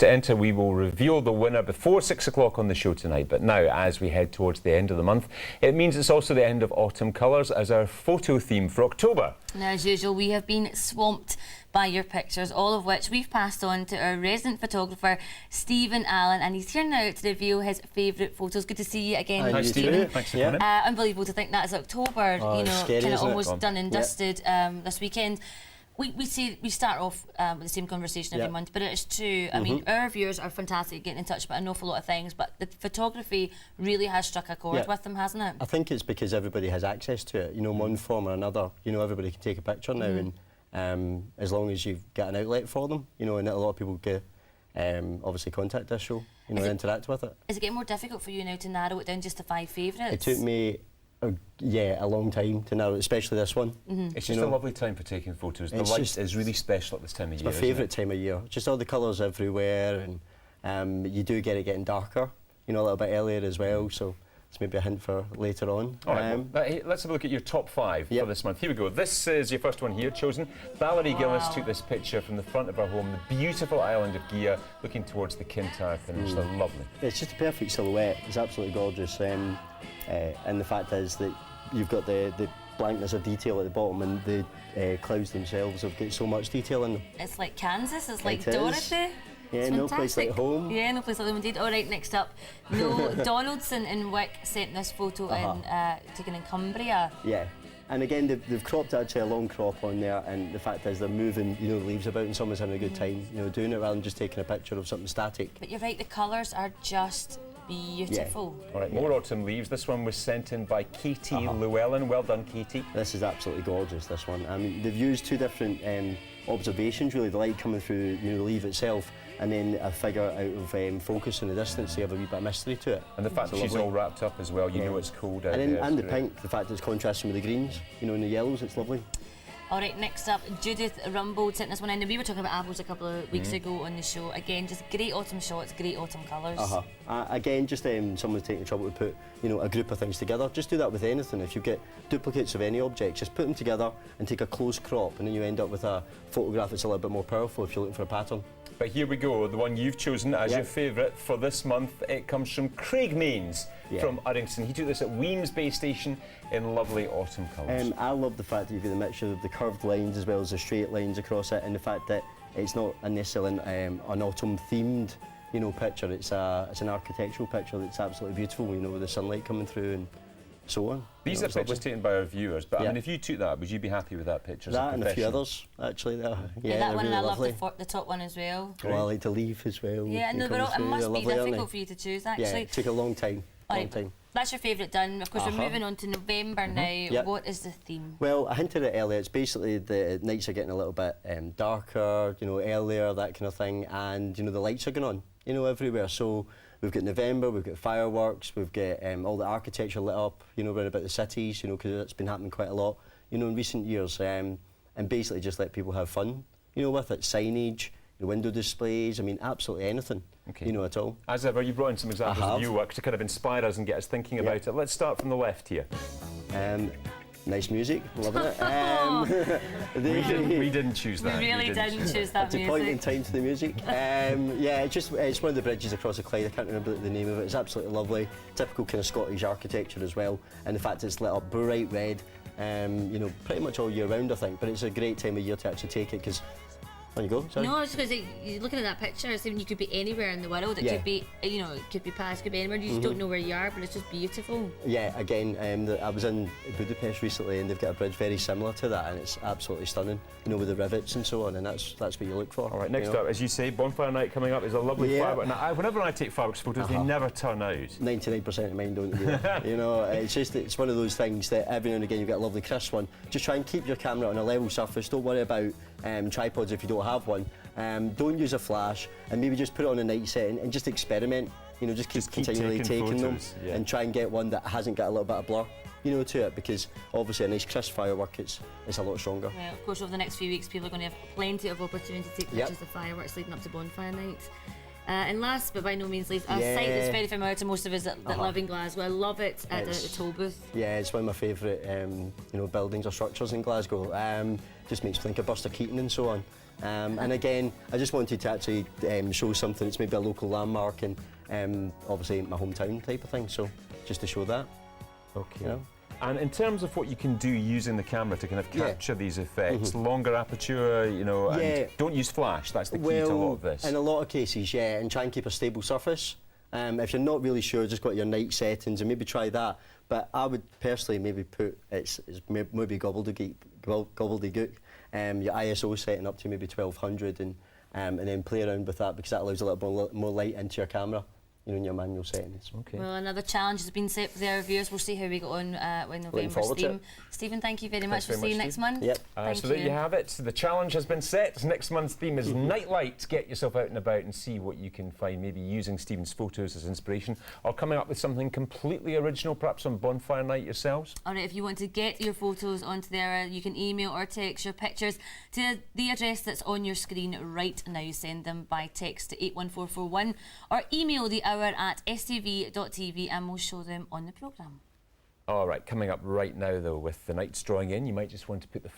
To enter, we will reveal the winner before 6 o'clock on the show tonight. But now, as we head towards the end of the month, it means it's also the end of Autumn Colours as our photo theme for October. Now, as usual, we have been swamped by your pictures, all of which we've passed on to our resident photographer, Steven Allan, and he's here now to reveal his favourite photos. Good to see you again, Hi, Steven. Thanks for coming. Unbelievable to think that is October, you know, scary, kind of isn't it? almost done and dusted this weekend. We start off with the same conversation every month, but it is true. I mean, our viewers are fantastic at getting in touch about an awful lot of things, but the photography really has struck a chord with them, hasn't it? I think it's because everybody has access to it, you know, one form or another. You know, everybody can take a picture now, and as long as you've got an outlet for them, you know, and a lot of people get obviously contact this show, you know, and interact with it. Is it getting more difficult for you now to narrow it down just to 5 favourites? It took me a long time to narrow it, especially this one. It's just a lovely time for taking photos. The light is really special at this time of year. It's my favourite time of year. Just all the colours everywhere, and you do get it getting darker, you know, a little bit earlier as well. So it's maybe a hint for later on. All right, well, let's have a look at your top 5 for this month. Here we go. This is your first one here, chosen. Valerie Gillis took this picture from the front of her home, the beautiful island of Gia, looking towards the Kintyre Peninsula. Lovely. It's just a perfect silhouette. It's absolutely gorgeous. And the fact is that you've got the blankness of detail at the bottom, and the clouds themselves have got so much detail in them. It's like Kansas, it's like Dorothy. Yeah, it's no place like home. Yeah, no place like home indeed. All right, next up, no Donaldson in Wick sent this photo taken in Cumbria. Yeah, and again they've cropped actually a long crop on there, and the fact is they're moving, you know, the leaves about, and someone's having a good time, you know, doing it rather than just taking a picture of something static. But you're right, the colours are just beautiful. Yeah. All right, more autumn leaves. This one was sent in by Katie Llewellyn. Well done, Katie. This is absolutely gorgeous, this one. I mean, they've used 2 different observations, really, the light coming through, you know, the leaf itself, and then a figure out of focus in the distance, so you have a wee bit of mystery to it. And the fact that she's all wrapped up as well, you know it's cold out there. And the pink, the fact it's contrasting with the greens, you know, and the yellows, it's lovely. All right, next up, Judith Rumbold sent this one in. We were talking about apples a couple of weeks ago on the show. Again, just great autumn shots, great autumn colours. Again, just someone's taking the trouble to put, you know, a group of things together. Just do that with anything. If you get duplicates of any object, just put them together and take a close crop, and then you end up with a photograph that's a little bit more powerful if you're looking for a pattern. But here we go, the one you've chosen as your favourite for this month. It comes from Craig Mains from Uddingston. He took this at Weems Bay Station in lovely autumn colours. I love the fact that you've got the mixture of the curved lines as well as the straight lines across it, and the fact that it's not necessarily an autumn themed, you know, picture. It's an architectural picture that's absolutely beautiful, you know, with the sunlight coming through and so on. These are pictures taken by our viewers, but I mean, if you took that, would you be happy with that picture? That and a few others, actually. Yeah, that one, really, and I love the top one as well. Oh, I like the leaf as well. Yeah, no, but it must be difficult for you to choose, actually. Yeah, it took a long time. That's your favourite done. Of course, we're moving on to November now. What is the theme? Well, I hinted at it earlier. It's basically the nights are getting a little bit darker, you know, earlier, that kind of thing, and, you know, the lights are going on, you know, everywhere. So we've got November, we've got fireworks, we've got all the architecture lit up, you know, around about the cities, you know, because it's been happening quite a lot, you know, in recent years, and basically just let people have fun, you know, with it. Signage, the window displays, I mean, absolutely anything, you know, at all. As ever, you brought in some examples of your work to kind of inspire us and get us thinking about it. Let's start from the left here. Nice music, loving it. We didn't choose that. We really didn't choose that music. To point in time to the music. Yeah, it's one of the bridges across the Clyde. I can't remember the name of it. It's absolutely lovely. Typical kind of Scottish architecture as well, and the fact it's lit up bright red. You know, pretty much all year round, I think. But it's a great time of year to actually take it, because. On you go, sorry. No, it's because you're looking at that picture, it's even you could be anywhere in the world. It could be, you know, it could be past, it could be anywhere. You just don't know where you are, but it's just beautiful. Yeah, again, I was in Budapest recently, and they've got a bridge very similar to that, and it's absolutely stunning. You know, with the rivets and so on, and that's what you look for. All right, next up, as you say, bonfire night coming up is a lovely firework. Now, whenever I take fireworks photos, they never turn out. 99% of mine don't. You know, it's one of those things that every now and again you get a lovely crisp one. Just try and keep your camera on a level surface. Don't worry about tripods if you don't have one. Don't use a flash, and maybe just put it on a night setting and just experiment. You know, just keep continually taking them and try and get one that hasn't got a little bit of blur, you know, to it, because obviously a nice crisp firework, it's a lot stronger. Well, of course, over the next few weeks, people are going to have plenty of opportunity to take pictures of fireworks leading up to bonfire night. And last, but by no means least, a site that's very familiar to most of us that live in Glasgow. I love it at the toll booth. Yeah, it's one of my favourite, you know, buildings or structures in Glasgow. Just makes me think of Buster Keaton and so on. And again, I just wanted to actually show something that's maybe a local landmark and obviously my hometown type of thing, so just to show that. Okay. You know? And in terms of what you can do using the camera to kind of capture these effects, longer aperture, you know, and don't use flash, that's the key to a lot of this. In a lot of cases, yeah, and try and keep a stable surface. If you're not really sure, just got your night settings and maybe try that. But I would personally maybe put, it's maybe gobbledygook, your ISO setting up to maybe 1200 and then play around with that because that allows a little more light into your camera. You know, in your manual settings. Okay. Well, another challenge has been set for the reviewers. We'll see how we go on when November steam. Stephen, thank you very much. We'll see you next month. Yep. So there you have it. So the challenge has been set. Next month's theme is Nightlight. Get yourself out and about and see what you can find, maybe using Stephen's photos as inspiration or coming up with something completely original, perhaps on bonfire night yourselves. All right, if you want to get your photos onto there, you can email or text your pictures to the address that's on your screen right now. You send them by text to 81441 or email the Hour at stv.tv and we'll show them on the programme. All right, coming up right now though with the nights drawing in, you might just want to put the